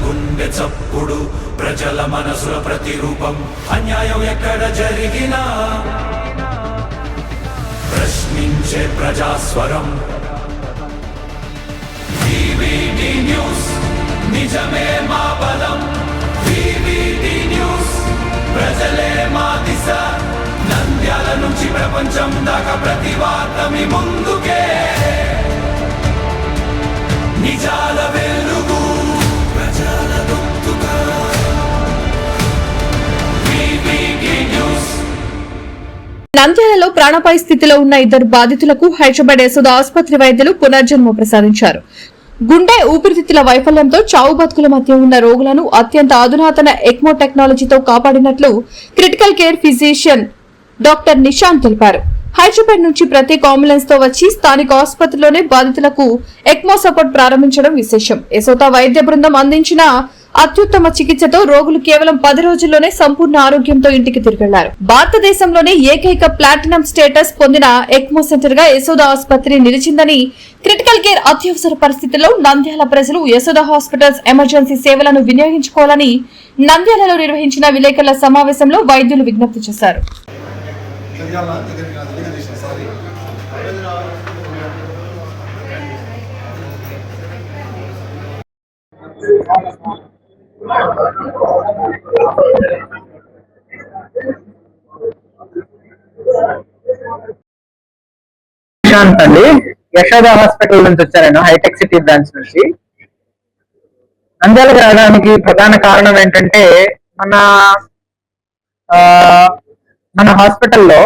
గుండె చప్పుడు ప్రజల మనసుల ప్రతిరూపం అన్యాయం ఎక్కడ జరిగినా ప్రశ్నించే ప్రజాస్వరం వివిడి న్యూస్ నిజమే మా బలం వివిడి న్యూస్ ప్రజలే మా దిశ నంద్యాల నుంచి ప్రపంచం దాకా ప్రతి వార్త మీ ముందుకే నిజాల వెలుగు ప్రజల గొంతుగా వివిడి న్యూస్. నంద్యాలలో ప్రాణాపాయ స్థితిలో ఉన్న ఇద్దరు బాధితులకు హైదరాబాద్ యశోద ఆసుపత్రి వైద్యులు పునర్జన్మ ప్రసాదించారు. గుండె ఊపిరితిత్తుల వైఫల్యంతో చావు బతుకుల మధ్య ఉన్న రోగులను అత్యంత అధునాతన ఎక్మో టెక్నాలజీతో కాపాడినట్లు critical care physician doctor Nishant తెలిపారు. హైదరాబాద్ నుంచి ప్రత్యేక అంబులెన్స్ తో వచ్చి స్థానిక ఆసుపత్రిలోనే బాధితులకు ఎక్మో సపోర్ట్ ప్రారంభించడం విశేషం. యశోద వైద్య బృందం అందించిన అత్యుత్తమ చికిత్సతో రోగులు కేవలం 10 రోజుల్లోనే సంపూర్ణ ఆరోగ్యంతో ఇంటికి తిరిగెళ్లారు. భారతదేశంలోనే ఏకైక ప్లాటినం స్టేటస్ పొందిన ఎక్మో సెంటర్ గా యశోద ఆసుపత్రి నిలిచిందని, క్రిటికల్ కేర్ అత్యవసర పరిస్థితుల్లో నంద్యాల ప్రజలు యశోద హాస్పిటల్స్ ఎమర్జెన్సీ సేవలను వినియోగించుకోవాలని నంద్యాలలో నిర్వహించిన విలేకరుల సమావేశంలో వైద్యులు విజ్ఞప్తి చేశారు. నిశాంత్ అండి, యశోద హాస్పిటల్ నుంచి వచ్చాను, హైటెక్ సిటీ బ్రాంచ్ నుంచి. నంద్యాలకు రావడానికి ప్రధాన కారణం ఏంటంటే మన హాస్పిటల్లో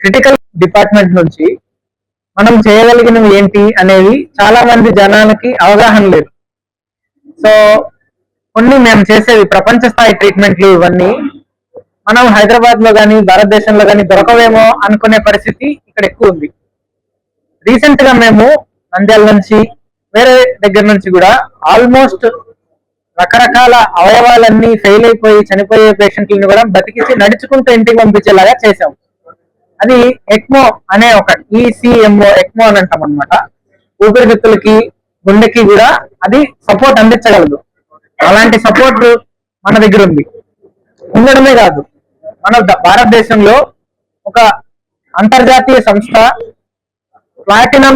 క్రిటికల్ డిపార్ట్మెంట్ నుంచి మనం చేయగలిగినవి ఏంటి అనేది చాలా మంది జనాలకి అవగాహన లేదు. సో కొన్ని మేము చేసేవి ప్రపంచ స్థాయి ట్రీట్మెంట్లు, ఇవన్నీ మనం హైదరాబాద్ లో కానీ భారతదేశంలో కానీ దొరకవేమో అనుకునే పరిస్థితి ఇక్కడ ఎక్కువ ఉంది. రీసెంట్ గా మేము నంద్యాల నుంచి వేరే దగ్గర నుంచి కూడా ఆల్మోస్ట్ రకరకాల అవయవాలన్నీ ఫెయిల్ అయిపోయి చనిపోయే పేషెంట్లను కూడా బతికించి నడుచుకుంటూ ఇంటికి పంపించేలాగా చేసాం. అది ఎక్మో అనే ఒక ఈసీఎంఓ ఎక్మో అని అంటాం అనమాట. ఊపిరితిత్తులకి గుండెకి కూడా అది సపోర్ట్ అందించగలదు. అలాంటి సపోర్ట్ మన దగ్గర ఉంది. ఉండడమే కాదు, మన భారతదేశంలో ఒక అంతర్జాతీయ సంస్థ ప్లాటినం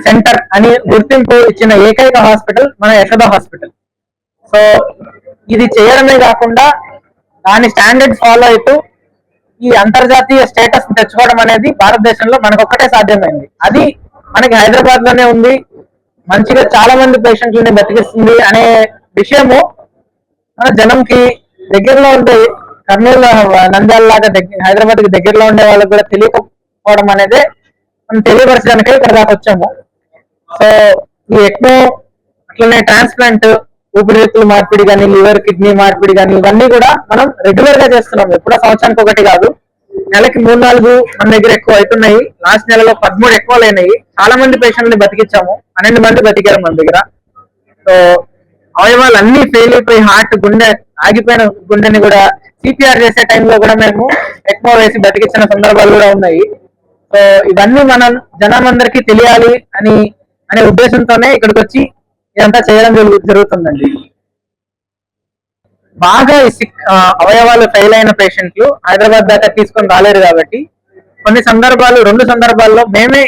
సెంటర్ అని గుర్తింపు ఇచ్చిన ఏకైక హాస్పిటల్ మన యశోద హాస్పిటల్. సో ఇది చేయడమే కాకుండా దాని స్టాండర్డ్ ఫాలో అవుతూ ఈ అంతర్జాతీయ స్టేటస్ తెచ్చుకోవడం అనేది భారతదేశంలో మనకొక్కటే సాధ్యమైంది. అది మనకి హైదరాబాద్ లోనే ఉంది. మంచిగా చాలా మంది పేషెంట్లని బతికిస్తుంది అనే విషయము మన జనంకి దగ్గరలో ఉండే కర్నూలు నంద్యాల లాగా హైదరాబాద్ కి దగ్గరలో ఉండే వాళ్ళకి కూడా తెలియకపోవడం అనేది మనం తెలియపరచడానికి ఇక్కడ దాకా వచ్చాము. సో ఈ ఎక్మో అట్లనే ట్రాన్స్ప్లాంట్, ఊపిరితిత్తుల మార్పిడి కానీ, లివర్ కిడ్నీ మార్పిడి కానీ, ఇవన్నీ కూడా మనం రెగ్యులర్ గా చేస్తున్నాం. ఎప్పుడో సంవత్సరానికి ఒకటి కాదు, నెలకి 3-4 మన దగ్గర ఎక్కువ అవుతున్నాయి. లాస్ట్ నెలలో 13 ఎక్కువ లేనాయి. చాలా మంది పేషెంట్ని బతికించాము. 12 మంది బతికారు మన దగ్గర. సో అవయవాలు అన్ని ఫెయిల్ అయిపోయి హార్ట్, గుండె ఆగిపోయిన గుండెని కూడా సిపిఆర్ చేసే టైంలో కూడా మేము ఎక్కువ వేసి బతికించిన సందర్భాలు కూడా ఉన్నాయి. సో ఇవన్నీ మనం జనాలందరికీ తెలియాలి అనే ఉద్దేశంతోనే ఇక్కడికి వచ్చి ఇదంతా చేయడం జరుగుతుందండి. బాగా అవయవాలు ఫెయిల్ అయిన పేషెంట్లు హైదరాబాద్ దాకా తీసుకొని రాలేరు కాబట్టి కొన్ని సందర్భాలు, 2 సందర్భాల్లో మేమే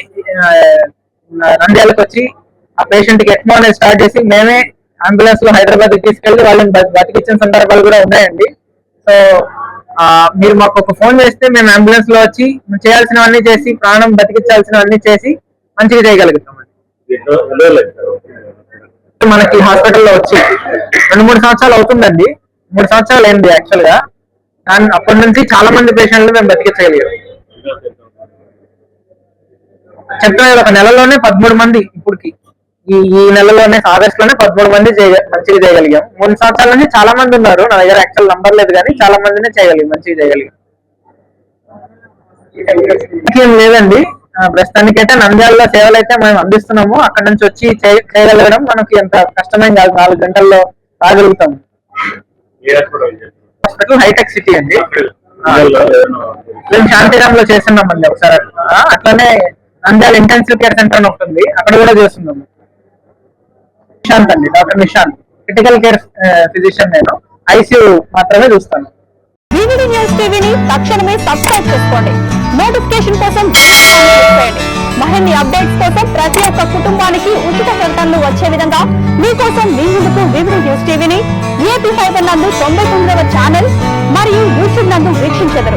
నంద్యాలకు వచ్చి ఆ పేషెంట్ కి ఎక్మో అనేది స్టార్ట్ చేసి మేమే అంబులెన్స్ లో హైదరాబాద్ తీసుకెళ్లి వాళ్ళని బతికించిన సందర్భాలు కూడా ఉన్నాయండి. సో మీరు మాకు ఒక ఫోన్ చేస్తే మేము అంబులెన్స్ లో వచ్చి చేయాల్సినవన్నీ చేసి, ప్రాణం బతికించాల్సినవన్నీ చేసి మంచిగా చేయగలుగుతామండి. మనకి హాస్పిటల్లో వచ్చి 2-3 సంవత్సరాలు అవుతుందండి. 3 సంవత్సరాలు అయింది యాక్చువల్ గా. అప్పటి నుంచి చాలా మంది పేషెంట్లు మేము బతికించగలిగాం. చెప్తున్నా, ఒక నెలలోనే 13 మంది, ఇప్పటికి ఈ నెలలోనే ఆగస్ట్ లోనే 13 మంది మంచిగా చేయగలిగాం. 3 సంవత్సరాల నుంచి చాలా మంది ఉన్నారు. నా దగ్గర యాక్చువల్ నంబర్ లేదు కానీ చాలా మందినే మంచిగా చేయగలిగాం. ఇంకేం లేదండి, ప్రస్తుతానికైతే నంద్యాలలో సేవలు అయితే మేము అందిస్తున్నాము. అక్కడ నుంచి వచ్చి చేయగలగడం మనకి ఎంత కష్టమేం కాదు, 4 గంటల్లో రాగలుగుతాము. హాస్పిటల్ హైటెక్ సిటీ అండి. మేము శాంతిరామ్ లో చేస్తున్నామండి ఒకసారి. అట్లానే నంద్యాల ఇంటెన్సివ్ కేర్ సెంటర్ అని ఒకటి ఉంది, అక్కడ కూడా చేస్తున్నాము. నిశాంత్ అండి, doctor Nishant. Critical care physician, నేను ఐసీయూ మాత్రమే చూస్తాను. వివిడి న్యూస్ టీవీని తక్షణమే సబ్స్క్రైబ్ చేసుకోండి. నోటిఫికేషన్ కోసం బెల్ ఐకాన్ క్లిక్ చేయండి. మరిన్ని అప్డేట్స్ కోసం ప్రతి ఒక్క కుటుంబానికి ఉచిత ప్రకటనలు వచ్చే విధంగా మీకోసం మీ ముందుకు వివిడి న్యూస్ టీవీని ఏపీ ఫైబర్ నందు 99వ ఛానల్ మరియు యూట్యూబ్ నందు వీక్షించెదరు.